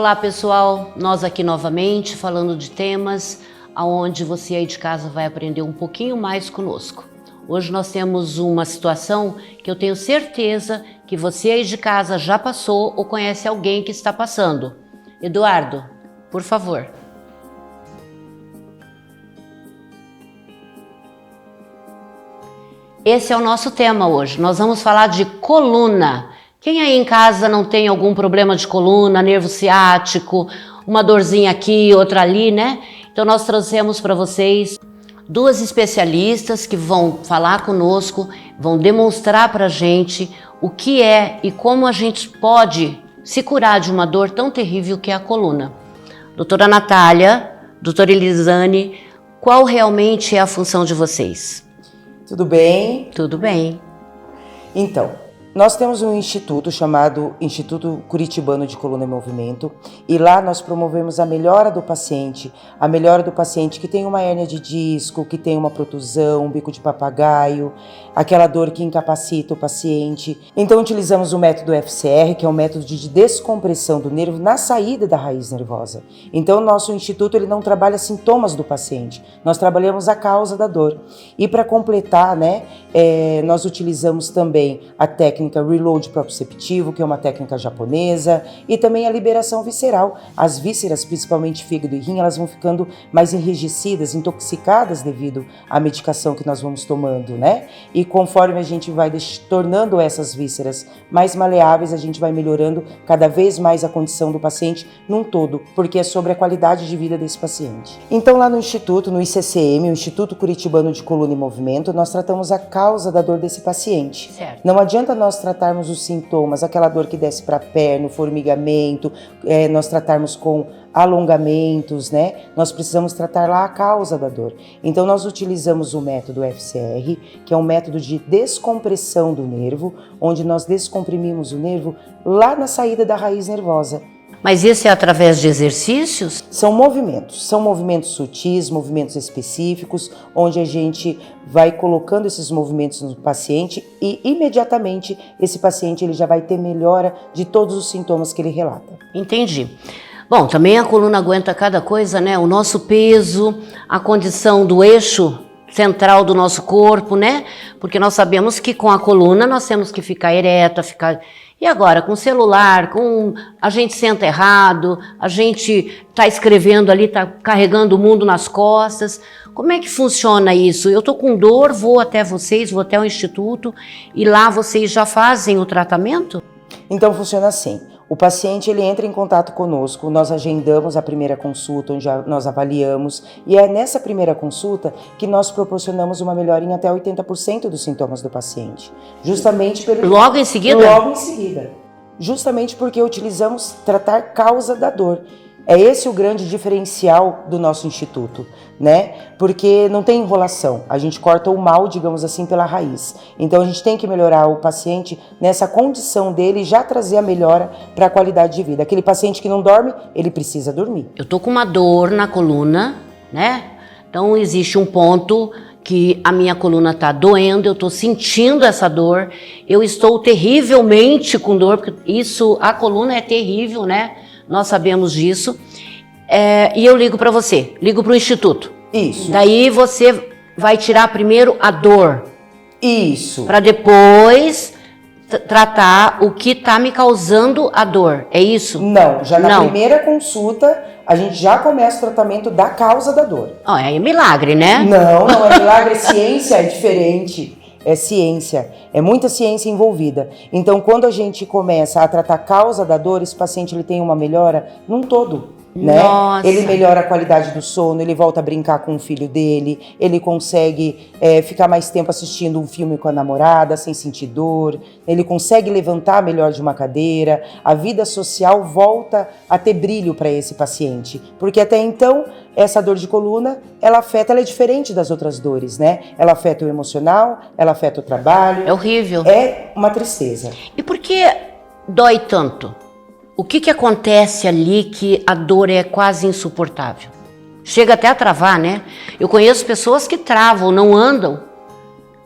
Olá pessoal, nós aqui novamente falando de temas onde você aí de casa vai aprender um pouquinho mais conosco. Hoje nós temos uma situação que eu tenho certeza que você aí de casa já passou ou conhece alguém que está passando. Eduardo, por favor. Esse é o nosso tema hoje. Nós vamos falar de coluna. Quem aí em casa não tem algum problema de coluna, nervo ciático, uma dorzinha aqui, outra ali, né? Então nós trouxemos para vocês duas especialistas que vão falar conosco, vão demonstrar para a gente o que é e como a gente pode se curar de uma dor tão terrível que é a coluna. Doutora Natália, doutora Elisane, qual realmente é a função de vocês? Tudo bem? Tudo bem. Então, nós temos um instituto chamado Instituto Curitibano de Coluna e Movimento e lá nós promovemos a melhora do paciente que tem uma hérnia de disco, que tem uma protusão, um bico de papagaio, aquela dor que incapacita o paciente. Então utilizamos o método FCR, que é um método de descompressão do nervo na saída da raiz nervosa. Então o nosso instituto ele não trabalha sintomas do paciente, nós trabalhamos a causa da dor. E para completar, nós utilizamos também a técnica Reload proprioceptivo, que é uma técnica japonesa, e também a liberação visceral. As vísceras, principalmente fígado e rim, elas vão ficando mais enrijecidas, intoxicadas devido à medicação que nós vamos tomando, né? E conforme a gente vai tornando essas vísceras mais maleáveis, a gente vai melhorando cada vez mais a condição do paciente num todo, porque é sobre a qualidade de vida desse paciente. Então lá no Instituto, no ICCM, o Instituto Curitibano de Coluna e Movimento, nós tratamos a causa da dor desse paciente. Certo. Não adianta nós tratarmos os sintomas, aquela dor que desce para a perna, o formigamento, nós tratarmos com alongamentos, né? Nós precisamos tratar lá a causa da dor. Então nós utilizamos o método FCR, que é um método de descompressão do nervo, onde nós descomprimimos o nervo lá na saída da raiz nervosa. Mas isso é através de exercícios? São movimentos sutis, movimentos específicos, onde a gente vai colocando esses movimentos no paciente e imediatamente esse paciente ele já vai ter melhora de todos os sintomas que ele relata. Entendi. Bom, também a coluna aguenta cada coisa, né? O nosso peso, a condição do eixo central do nosso corpo, né? Porque nós sabemos que com a coluna nós temos que ficar ereta, E agora, com o celular, a gente senta errado, a gente está escrevendo ali, está carregando o mundo nas costas. Como é que funciona isso? Eu estou com dor, vou até vocês, vou até o instituto e lá vocês já fazem o tratamento? Então funciona assim. O paciente ele entra em contato conosco, nós agendamos a primeira consulta, onde nós avaliamos, e é nessa primeira consulta que nós proporcionamos uma melhora em até 80% dos sintomas do paciente. Justamente pelo... Logo em seguida? Logo em seguida. Justamente porque utilizamos tratar causa da dor. É esse o grande diferencial do nosso instituto, né? Porque não tem enrolação, a gente corta o mal, digamos assim, pela raiz. Então a gente tem que melhorar o paciente nessa condição dele e já trazer a melhora para a qualidade de vida. Aquele paciente que não dorme, ele precisa dormir. Eu tô com uma dor na coluna, né? Então existe um ponto que a minha coluna tá doendo, eu tô sentindo essa dor, eu estou terrivelmente com dor, porque a coluna é terrível, né? Nós sabemos disso, e eu ligo para você, ligo para o instituto. Isso. Daí você vai tirar primeiro a dor. Isso. Para depois tratar o que está me causando a dor, é isso? Não, já na primeira consulta a gente já começa o tratamento da causa da dor. É milagre, né? Não é milagre, é ciência, é diferente. É ciência, é muita ciência envolvida. Então, quando a gente começa a tratar a causa da dor, esse paciente ele tem uma melhora num todo, né? Nossa. Ele melhora a qualidade do sono, ele volta a brincar com o filho dele, ele consegue ficar mais tempo assistindo um filme com a namorada sem sentir dor, ele consegue levantar melhor de uma cadeira, a vida social volta a ter brilho para esse paciente, porque até então essa dor de coluna, ela é diferente das outras dores, né? Ela afeta o emocional, ela afeta o trabalho. É horrível. É uma tristeza. E por que dói tanto? O que acontece ali que a dor é quase insuportável? Chega até a travar, né? Eu conheço pessoas que travam, não andam.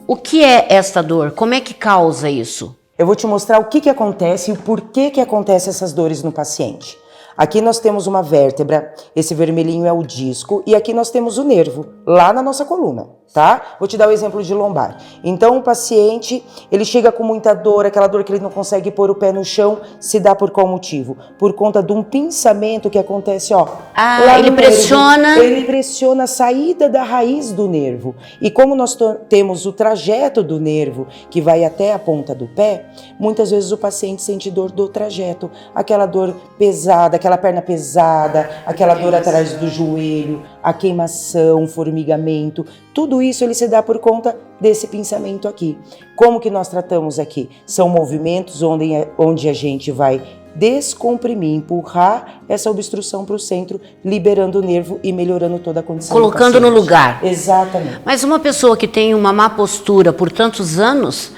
O que é esta dor? Como é que causa isso? Eu vou te mostrar o que acontece e o porquê que acontece essas dores no paciente. Aqui nós temos uma vértebra, esse vermelhinho é o disco, e aqui nós temos o nervo, lá na nossa coluna, tá? Vou te dar o exemplo de lombar. Então o paciente, ele chega com muita dor, aquela dor que ele não consegue pôr o pé no chão, se dá por qual motivo? Por conta de um pinçamento que acontece, ó. Lá ele no pressiona... nervo. Ele pressiona a saída da raiz do nervo. E como nós temos o trajeto do nervo, que vai até a ponta do pé, muitas vezes o paciente sente dor do trajeto, aquela dor pesada, aquela perna pesada, aquela dor atrás do joelho, a queimação, formigamento, tudo isso ele se dá por conta desse pinçamento aqui. Como que nós tratamos aqui? São movimentos onde a gente vai descomprimir, empurrar essa obstrução para o centro, liberando o nervo e melhorando toda a condição colocando do paciente. No lugar. Exatamente. Mas uma pessoa que tem uma má postura por tantos anos,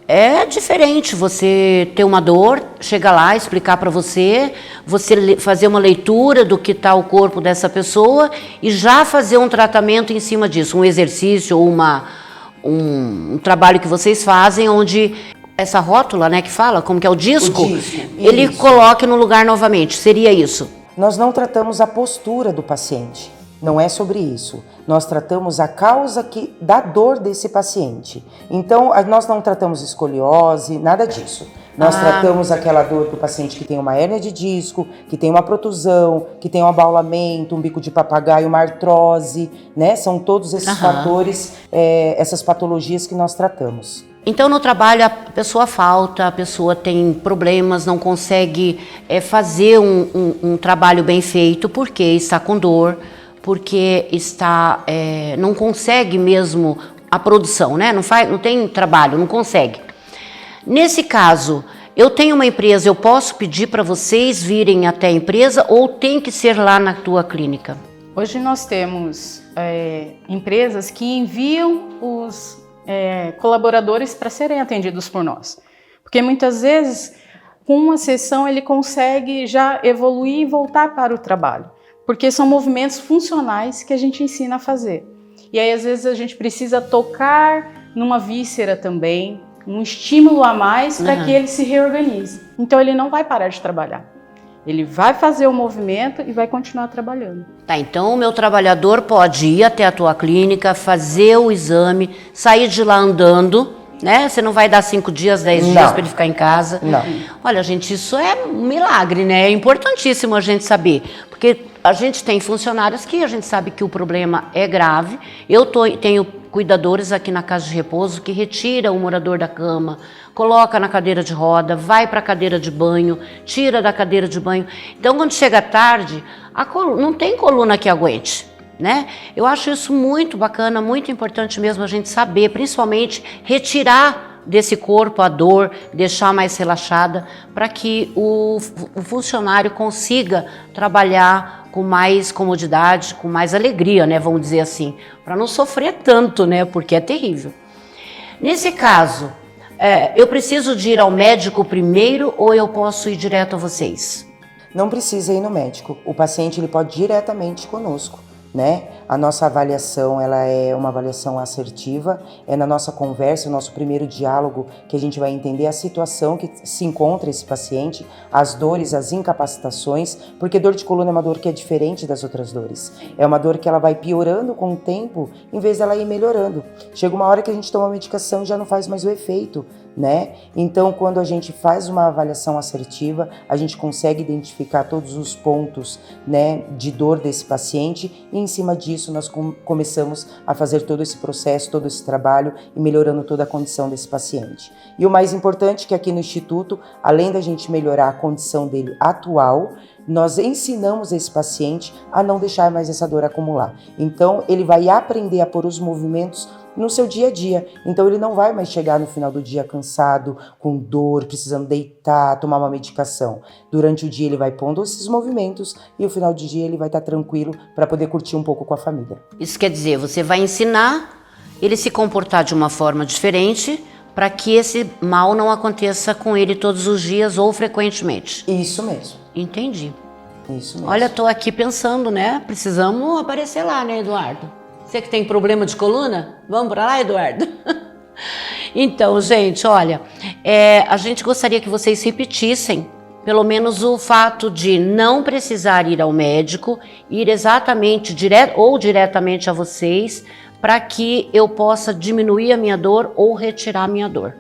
é diferente você ter uma dor, chegar lá, explicar para você fazer uma leitura do que está o corpo dessa pessoa e já fazer um tratamento em cima disso, um exercício ou um trabalho que vocês fazem onde essa rótula, né, que fala, como que é o disco, ele isso. Coloque no lugar novamente, seria isso? Nós não tratamos a postura do paciente, não é sobre isso. Nós tratamos a causa da dor desse paciente. Então, nós não tratamos escoliose, nada disso. Nós tratamos aquela dor do paciente que tem uma hérnia de disco, que tem uma protusão, que tem um abaulamento, um bico de papagaio, uma artrose, né? São todos esses fatores, essas patologias que nós tratamos. Então, no trabalho, a pessoa falta, a pessoa tem problemas, não consegue fazer um trabalho bem feito porque está com dor, porque não consegue mesmo a produção, né? Não tem trabalho, não consegue. Nesse caso, eu tenho uma empresa, eu posso pedir para vocês virem até a empresa ou tem que ser lá na tua clínica? Hoje nós temos empresas que enviam os colaboradores para serem atendidos por nós. Porque muitas vezes, com uma sessão, ele consegue já evoluir e voltar para o trabalho. Porque são movimentos funcionais que a gente ensina a fazer. E aí, às vezes, a gente precisa tocar numa víscera também, um estímulo a mais para que ele se reorganize. Então, ele não vai parar de trabalhar. Ele vai fazer o movimento e vai continuar trabalhando. Tá, então o meu trabalhador pode ir até a tua clínica, fazer o exame, sair de lá andando, né? Você não vai dar 5 dias, 10 dias para ele ficar em casa. Não. Olha, gente, isso é um milagre, né? É importantíssimo a gente saber, porque a gente tem funcionários que a gente sabe que o problema é grave. Eu tenho cuidadores aqui na casa de repouso que retira o morador da cama, coloca na cadeira de roda, vai para a cadeira de banho, tira da cadeira de banho. Então, quando chega tarde, não tem coluna que aguente, né? Eu acho isso muito bacana, muito importante mesmo a gente saber, principalmente retirar desse corpo a dor, deixar mais relaxada, para que o funcionário consiga trabalhar com mais comodidade, com mais alegria, né, vamos dizer assim, para não sofrer tanto, né, porque é terrível. Nesse caso, eu preciso de ir ao médico primeiro ou eu posso ir direto a vocês? Não precisa ir no médico, o paciente ele pode ir diretamente conosco, né? A nossa avaliação, ela é uma avaliação assertiva, é na nossa conversa, o nosso primeiro diálogo, que a gente vai entender a situação que se encontra esse paciente, as dores, as incapacitações, porque dor de coluna é uma dor que é diferente das outras dores. É uma dor que ela vai piorando com o tempo, em vez dela ir melhorando. Chega uma hora que a gente toma a medicação e já não faz mais o efeito, né? Então, quando a gente faz uma avaliação assertiva, a gente consegue identificar todos os pontos, né, de dor desse paciente e em cima disso nós começamos a fazer todo esse processo, todo esse trabalho e melhorando toda a condição desse paciente. E o mais importante é que aqui no Instituto, além da gente melhorar a condição dele atual, nós ensinamos esse paciente a não deixar mais essa dor acumular. Então, ele vai aprender a pôr os movimentos no seu dia a dia. Então, ele não vai mais chegar no final do dia cansado, com dor, precisando deitar, tomar uma medicação. Durante o dia, ele vai pondo esses movimentos e no final do dia, ele vai estar tranquilo para poder curtir um pouco com a família. Isso quer dizer, você vai ensinar ele se comportar de uma forma diferente para que esse mal não aconteça com ele todos os dias ou frequentemente. Isso mesmo. Entendi. Isso mesmo. Olha, estou aqui pensando, né? Precisamos aparecer lá, né, Eduardo? Você que tem problema de coluna? Vamos para lá, Eduardo? Então, gente, olha, a gente gostaria que vocês repetissem pelo menos o fato de não precisar ir ao médico, ir exatamente diretamente a vocês, para que eu possa diminuir a minha dor ou retirar a minha dor.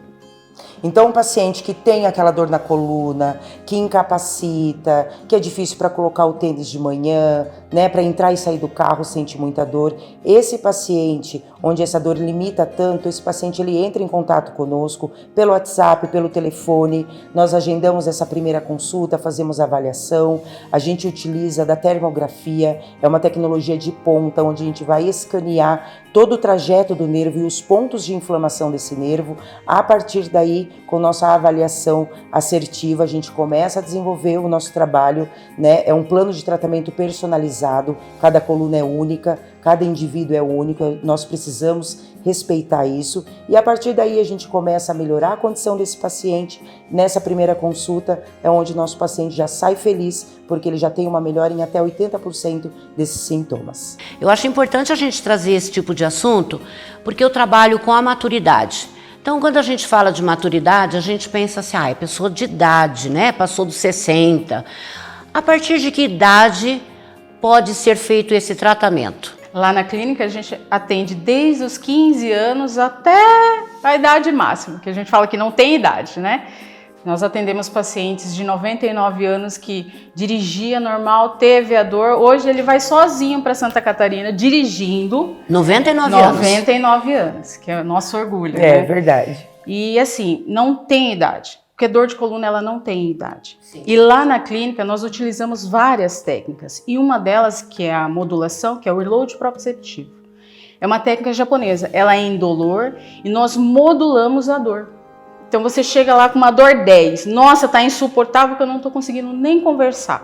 Então, um paciente que tem aquela dor na coluna, que incapacita, que é difícil para colocar o tênis de manhã, né, para entrar e sair do carro, sente muita dor. Esse paciente, onde essa dor limita tanto, esse paciente ele entra em contato conosco pelo WhatsApp, pelo telefone. Nós agendamos essa primeira consulta, fazemos a avaliação. A gente utiliza da termografia, é uma tecnologia de ponta, onde a gente vai escanear todo o trajeto do nervo e os pontos de inflamação desse nervo. A partir daí, com nossa avaliação assertiva, a gente começa a desenvolver o nosso trabalho, né? É um plano de tratamento personalizado, cada coluna é única, cada indivíduo é único, nós precisamos respeitar isso e a partir daí a gente começa a melhorar a condição desse paciente. Nessa primeira consulta é onde nosso paciente já sai feliz, porque ele já tem uma melhora em até 80% desses sintomas. Eu acho importante a gente trazer esse tipo de assunto, porque eu trabalho com a maturidade. Então, quando a gente fala de maturidade, a gente pensa assim, é pessoa de idade, né? Passou dos 60. A partir de que idade pode ser feito esse tratamento? Lá na clínica a gente atende desde os 15 anos até a idade máxima, que a gente fala que não tem idade, né? Nós atendemos pacientes de 99 anos que dirigia normal, teve a dor. Hoje ele vai sozinho para Santa Catarina dirigindo. 99 anos? 99 anos, que é o nosso orgulho. É né? verdade. E assim, não tem idade. Porque dor de coluna ela não tem idade. Sim. E lá na clínica nós utilizamos várias técnicas. E uma delas, que é a modulação, que é o reload proprioceptivo. É uma técnica japonesa. Ela é indolor e nós modulamos a dor. Então você chega lá com uma dor 10. Nossa, tá insuportável que eu não tô conseguindo nem conversar.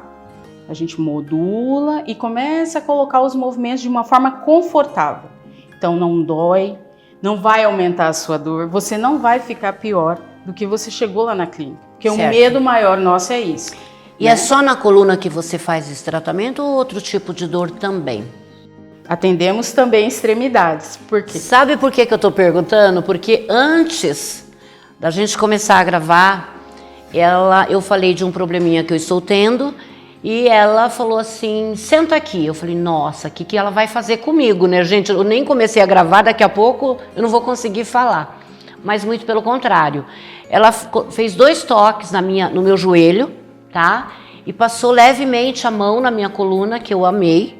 A gente modula e começa a colocar os movimentos de uma forma confortável. Então não dói, não vai aumentar a sua dor, você não vai ficar pior do que você chegou lá na clínica. Porque Certo. o medo maior nosso é isso. E é só na coluna que você faz esse tratamento ou outro tipo de dor também? Atendemos também extremidades. Por quê? Sabe por que eu tô perguntando? Porque antes da gente começar a gravar, eu falei de um probleminha que eu estou tendo e ela falou assim, senta aqui. Eu falei, nossa, o que ela vai fazer comigo, né, gente? Eu nem comecei a gravar, daqui a pouco eu não vou conseguir falar. Mas muito pelo contrário. Ela fez 2 toques no meu joelho, tá? E passou levemente a mão na minha coluna, que eu amei,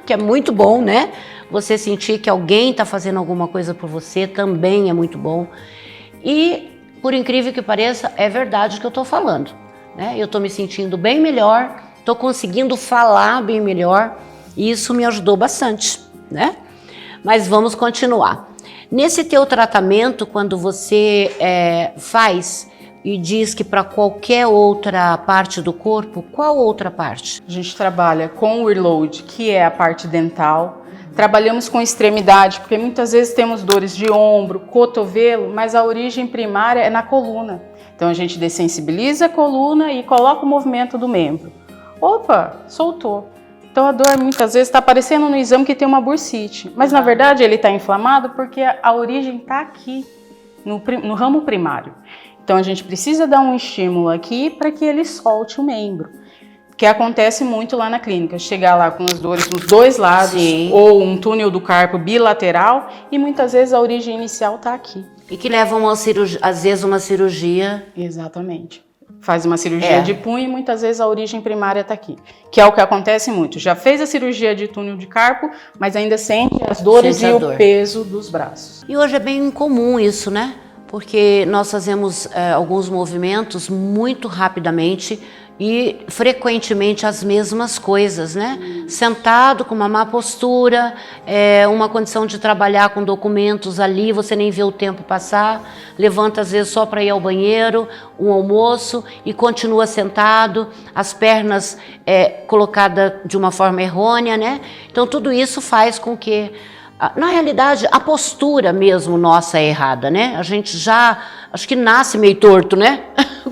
que é muito bom, né? Você sentir que alguém está fazendo alguma coisa por você também é muito bom. E, por incrível que pareça, é verdade o que eu estou falando, né? Eu estou me sentindo bem melhor, estou conseguindo falar bem melhor, e isso me ajudou bastante, né? Mas vamos continuar. Nesse teu tratamento, quando você faz e diz que para qualquer outra parte do corpo, qual outra parte? A gente trabalha com o reload, que é a parte dental. Trabalhamos com extremidade, porque muitas vezes temos dores de ombro, cotovelo, mas a origem primária é na coluna. Então a gente dessensibiliza a coluna e coloca o movimento do membro. Opa, soltou. Então a dor muitas vezes está aparecendo no exame que tem uma bursite, mas na verdade ele está inflamado porque a origem está aqui, no ramo primário. Então a gente precisa dar um estímulo aqui para que ele solte o membro, que acontece muito lá na clínica. Chegar lá com as dores nos 2 lados, sim, ou um túnel do carpo bilateral e muitas vezes a origem inicial está aqui. E que leva às vezes uma cirurgia. Exatamente. Faz uma cirurgia de punho e muitas vezes a origem primária está aqui, que é o que acontece muito. Já fez a cirurgia de túnel de carpo, mas ainda sente as dores e o peso dos braços. E hoje é bem comum isso, né? Porque nós fazemos alguns movimentos muito rapidamente e frequentemente as mesmas coisas, né? Sentado com uma má postura, uma condição de trabalhar com documentos ali, você nem vê o tempo passar, levanta às vezes só para ir ao banheiro, um almoço e continua sentado, as pernas colocadas de uma forma errônea, né? Então tudo isso faz com que, na realidade, a postura mesmo nossa é errada, né? A gente já, acho que nasce meio torto, né?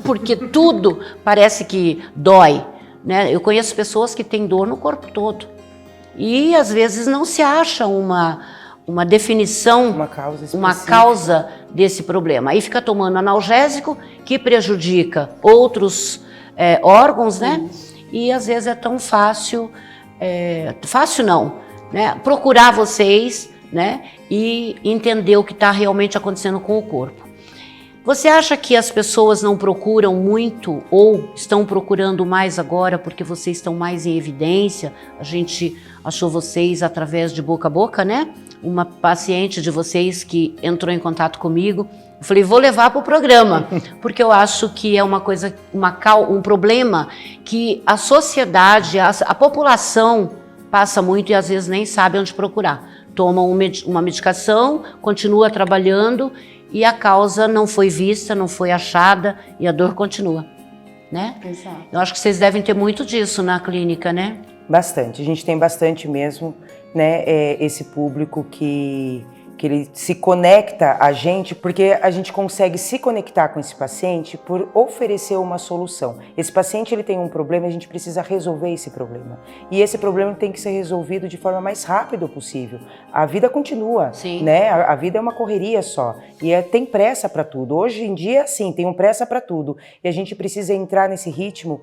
Porque tudo parece que dói, né? Eu conheço pessoas que têm dor no corpo todo e às vezes não se acha uma definição, uma causa desse problema. Aí fica tomando analgésico que prejudica outros órgãos, né? E às vezes é tão fácil, fácil não, né? Procurar vocês, né? E entender o que está realmente acontecendo com o corpo. Você acha que as pessoas não procuram muito ou estão procurando mais agora porque vocês estão mais em evidência? A gente achou vocês através de boca a boca, né? Uma paciente de vocês que entrou em contato comigo, eu falei, vou levar para o programa, porque eu acho que é uma coisa, um problema que a sociedade, a população passa muito e às vezes nem sabe onde procurar. Toma uma medicação, continua trabalhando e a causa não foi vista, não foi achada e a dor continua, né? Exato. Eu acho que vocês devem ter muito disso na clínica, né? Bastante, a gente tem bastante mesmo, né, esse público que ele se conecta a gente, porque a gente consegue se conectar com esse paciente por oferecer uma solução. Esse paciente ele tem um problema, a gente precisa resolver esse problema. E esse problema tem que ser resolvido de forma mais rápida possível. A vida continua, Sim. né? A vida é uma correria só e tem pressa para tudo. Hoje em dia, sim, tem pressa para tudo e a gente precisa entrar nesse ritmo,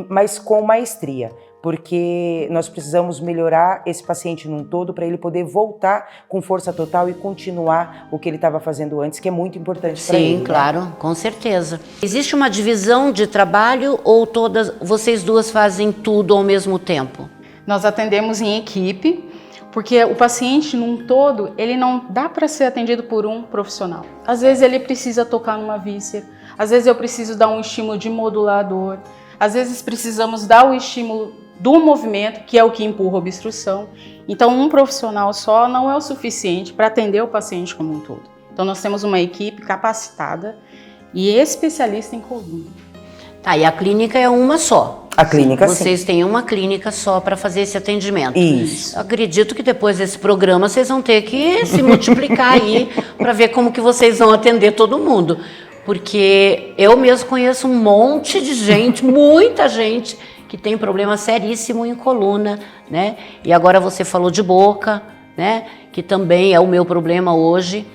mas com maestria. Porque nós precisamos melhorar esse paciente num todo para ele poder voltar com força total e continuar o que ele estava fazendo antes, que é muito importante para ele. Sim, claro, né? Com certeza. Existe uma divisão de trabalho ou vocês duas fazem tudo ao mesmo tempo? Nós atendemos em equipe, porque o paciente num todo, ele não dá para ser atendido por um profissional. Às vezes ele precisa tocar numa víscera, às vezes eu preciso dar um estímulo de modulador, às vezes precisamos dar o estímulo do movimento, que é o que empurra a obstrução. Então, um profissional só não é o suficiente para atender o paciente como um todo. Então, nós temos uma equipe capacitada e especialista em coluna. Tá, e a clínica é uma só? A clínica, sim. Vocês têm uma clínica só para fazer esse atendimento? Isso. Acredito que depois desse programa vocês vão ter que se multiplicar aí para ver como que vocês vão atender todo mundo. Porque eu mesmo conheço um monte de gente, muita gente, que tem problema seríssimo em coluna, né? E agora você falou de boca, né? Que também é o meu problema hoje.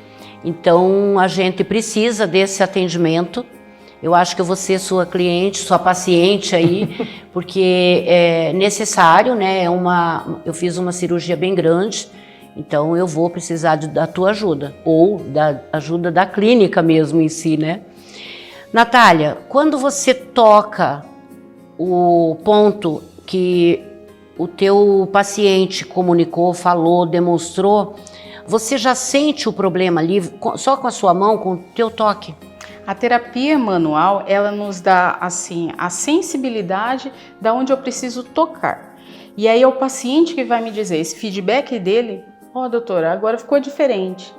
Então, a gente precisa desse atendimento. Eu acho que eu vou ser sua cliente, sua paciente aí, porque é necessário, né? Eu fiz uma cirurgia bem grande, então eu vou precisar da tua ajuda, ou da ajuda da clínica mesmo em si, né? Natália, quando você toca o ponto que o teu paciente comunicou, falou, demonstrou, você já sente o problema ali só com a sua mão, com o teu toque? A terapia manual, ela nos dá assim a sensibilidade da onde eu preciso tocar. E aí é o paciente que vai me dizer, esse feedback dele, doutora, agora ficou diferente.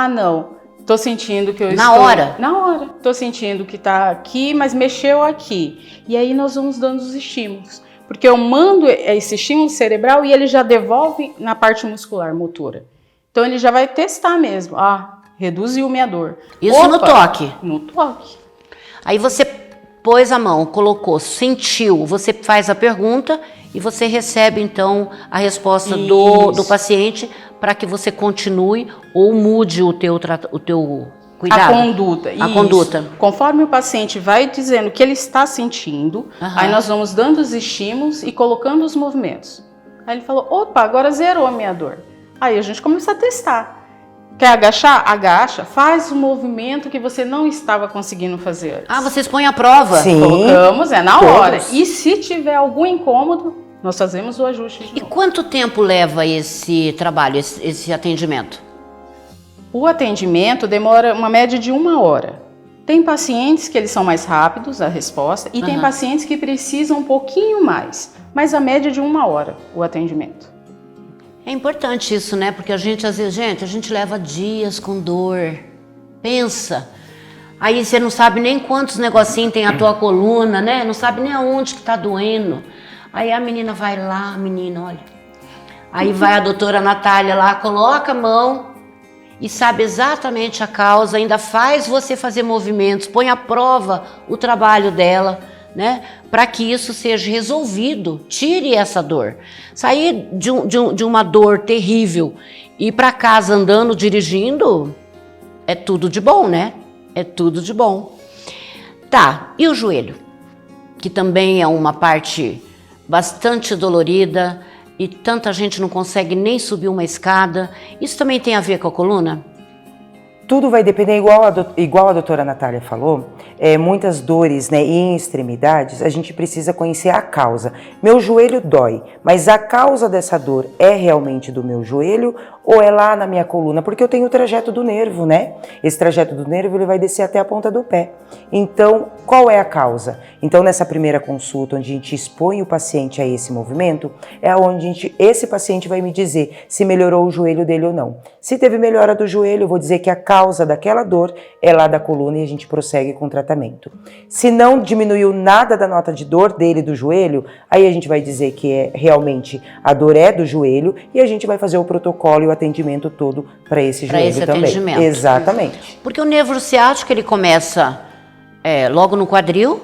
Não, tô sentindo que eu Na hora? Na hora. Tô sentindo que tá aqui, mas mexeu aqui. E aí nós vamos dando os estímulos. Porque eu mando esse estímulo cerebral e ele já devolve na parte muscular, motora. Então ele já vai testar mesmo. Reduziu minha dor. Isso no toque? No toque. Aí você pôs a mão, colocou, sentiu, você faz a pergunta e você recebe então a resposta do paciente para que você continue ou mude o teu cuidado. A conduta. A conduta. Conforme o paciente vai dizendo o que ele está sentindo, aí nós vamos dando os estímulos e colocando os movimentos. Aí ele falou, agora zerou a minha dor. Aí a gente começa a testar. Quer agachar? Agacha. Faz o movimento que você não estava conseguindo fazer antes. Vocês põem a prova? Sim. Colocamos, na hora. E se tiver algum incômodo, nós fazemos o ajuste. E quanto tempo leva esse trabalho, esse atendimento? O atendimento demora uma média de 1 hora. Tem pacientes que eles são mais rápidos, a resposta, e tem pacientes que precisam um pouquinho mais. Mas a média de 1 hora, o atendimento. É importante isso, né? Porque a gente, às vezes, a gente leva dias com dor. Pensa. Aí você não sabe nem quantos negocinhos tem a tua coluna, né? Não sabe nem aonde que tá doendo. Aí a menina vai lá, olha. Aí vai a doutora Natália lá, coloca a mão e sabe exatamente a causa, ainda faz você fazer movimentos, põe à prova o trabalho dela, né? Para que isso seja resolvido, tire essa dor. Sair de uma dor terrível e ir para casa andando, dirigindo, é tudo de bom, né? É tudo de bom. Tá, e o joelho? que também é uma parte bastante dolorida e tanta gente não consegue nem subir uma escada. Isso também tem a ver com a coluna? Tudo vai depender, igual a doutora Natália falou, muitas dores, né, e em extremidades, a gente precisa conhecer a causa. Meu joelho dói, mas a causa dessa dor é realmente do meu joelho ou é lá na minha coluna? Porque eu tenho o trajeto do nervo, né? Esse trajeto do nervo ele vai descer até a ponta do pé. Então, qual é a causa? Então, nessa primeira consulta, onde a gente expõe o paciente a esse movimento, é onde esse paciente vai me dizer se melhorou o joelho dele ou não. Se teve melhora do joelho, eu vou dizer que a causa daquela dor é lá da coluna e a gente prossegue com o tratamento. Se não diminuiu nada da nota de dor dele do joelho, aí a gente vai dizer que realmente a dor é do joelho e a gente vai fazer o protocolo e o atendimento todo para esse joelho também. Atendimento. Exatamente. Porque o nervo ciático ele começa logo no quadril,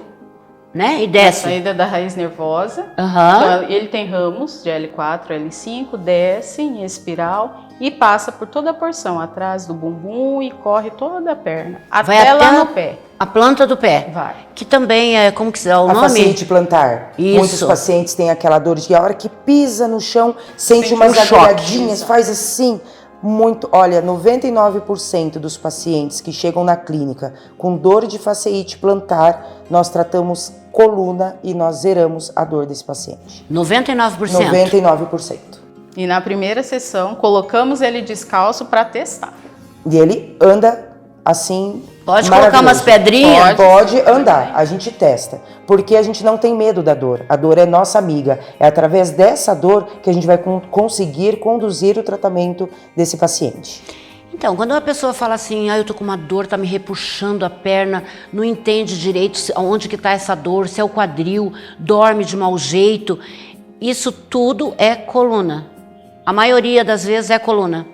né? E desce. A saída da raiz nervosa. Uhum. Então, ele tem ramos de L4, L5, desce em espiral e passa por toda a porção, atrás do bumbum e corre toda a perna. Até lá no pé. A planta do pé. Vai. Que também é, como que é o nome? A fasciite plantar. Isso. Muitos pacientes têm aquela dor de a hora que pisa no chão, sente um umas choque. agulhadinhas, faz assim. Olha, 99% dos pacientes que chegam na clínica com dor de fasciite plantar, nós tratamos coluna e nós zeramos a dor desse paciente. 99%? 99%. E na primeira sessão, colocamos ele descalço para testar. E ele anda assim. Pode colocar umas pedrinhas? Pode andar, a gente testa, porque a gente não tem medo da dor, a dor é nossa amiga, é através dessa dor que a gente vai conseguir conduzir o tratamento desse paciente. Então, quando uma pessoa fala assim, eu tô com uma dor, tá me repuxando a perna, não entende direito onde que tá essa dor, se é o quadril, dorme de mau jeito, isso tudo é coluna. A maioria das vezes é coluna.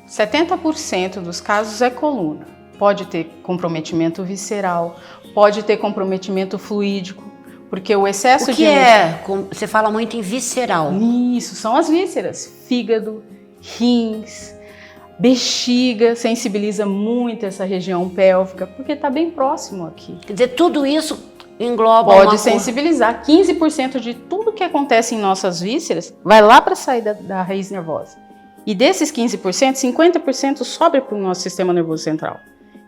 70% dos casos é coluna. Pode ter comprometimento visceral, pode ter comprometimento fluídico, porque o excesso de... Você fala muito em visceral. Isso, são as vísceras. Fígado, rins, bexiga, sensibiliza muito essa região pélvica, porque está bem próximo aqui. Quer dizer, tudo isso engloba Pode sensibilizar. 15% de tudo que acontece em nossas vísceras vai lá para a saída da raiz nervosa. E desses 15%, 50% sobra para o nosso sistema nervoso central.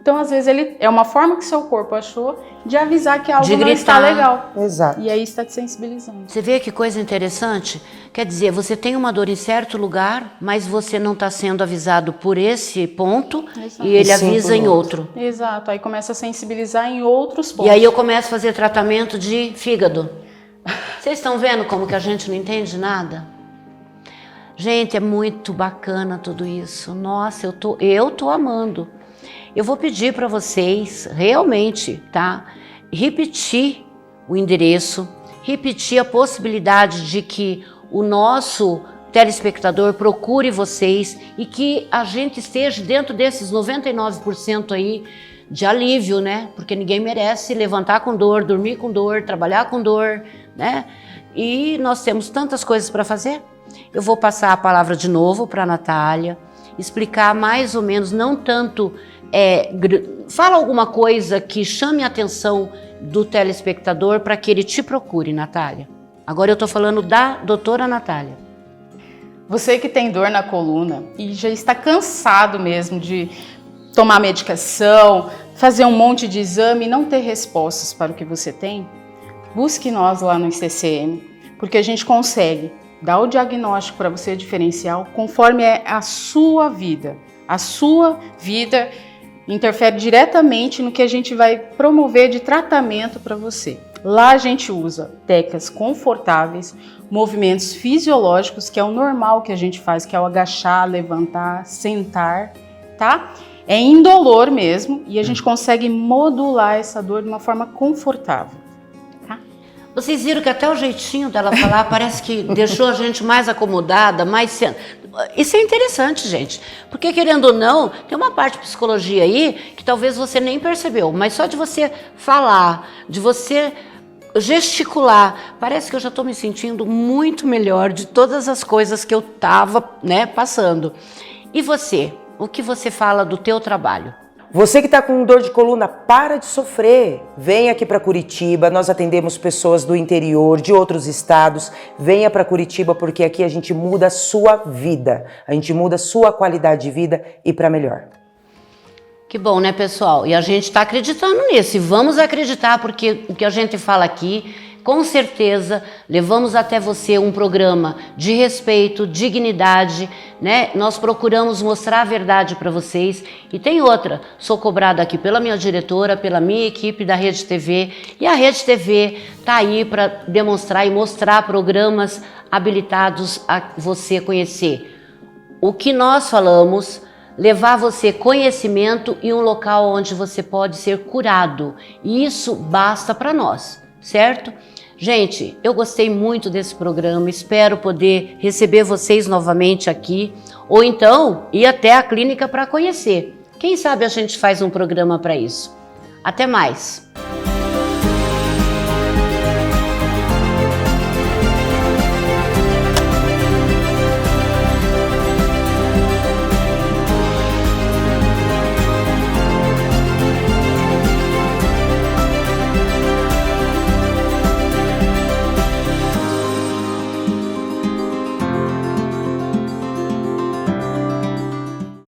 Então, às vezes, ele é uma forma que seu corpo achou de avisar que algo não está legal. Exato. E aí está te sensibilizando. Você vê que coisa interessante? Quer dizer, você tem uma dor em certo lugar, mas você não está sendo avisado por esse ponto. Exato. E ele avisa em outro. Exato. Aí começa a sensibilizar em outros pontos. E aí eu começo a fazer tratamento de fígado. Vocês estão vendo como que a gente não entende nada? Gente, é muito bacana tudo isso. Nossa, eu tô amando. Eu vou pedir para vocês realmente, tá? Repetir o endereço, repetir a possibilidade de que o nosso telespectador procure vocês e que a gente esteja dentro desses 99% aí de alívio, né? Porque ninguém merece levantar com dor, dormir com dor, trabalhar com dor, né? E nós temos tantas coisas para fazer. Eu vou passar a palavra de novo para a Natália, explicar mais ou menos, não tanto... fala alguma coisa que chame a atenção do telespectador para que ele te procure, Natália. Agora eu estou falando da doutora Natália. Você que tem dor na coluna e já está cansado mesmo de tomar medicação, fazer um monte de exame e não ter respostas para o que você tem, busque nós lá no ICCM, porque a gente consegue dar o diagnóstico para você diferencial conforme é a sua vida. A sua vida interfere diretamente no que a gente vai promover de tratamento para você. Lá a gente usa técnicas confortáveis, movimentos fisiológicos, que é o normal que a gente faz, que é o agachar, levantar, sentar, tá? É indolor mesmo e a gente consegue modular essa dor de uma forma confortável, tá? Vocês viram que até o jeitinho dela falar parece que deixou a gente mais acomodada, mais... Isso é interessante, gente, porque querendo ou não, tem uma parte de psicologia aí que talvez você nem percebeu, mas só de você falar, de você gesticular, parece que eu já estou me sentindo muito melhor de todas as coisas que eu estava, né, passando. E você, o que você fala do teu trabalho? Você que está com dor de coluna, para de sofrer. Vem aqui para Curitiba, nós atendemos pessoas do interior, de outros estados. Venha para Curitiba porque aqui a gente muda a sua vida. A gente muda a sua qualidade de vida e para melhor. Que bom, né, pessoal? E a gente está acreditando nisso. E vamos acreditar porque o que a gente fala aqui, com certeza, levamos até você um programa de respeito, dignidade, né? Nós procuramos mostrar a verdade para vocês. E tem outra, sou cobrada aqui pela minha diretora, pela minha equipe da Rede TV. E a Rede TV tá aí para demonstrar e mostrar programas habilitados a você conhecer. O que nós falamos, levar você conhecimento e um local onde você pode ser curado. E isso basta para nós, certo? Gente, eu gostei muito desse programa, espero poder receber vocês novamente aqui, ou então ir até a clínica para conhecer. Quem sabe a gente faz um programa para isso. Até mais!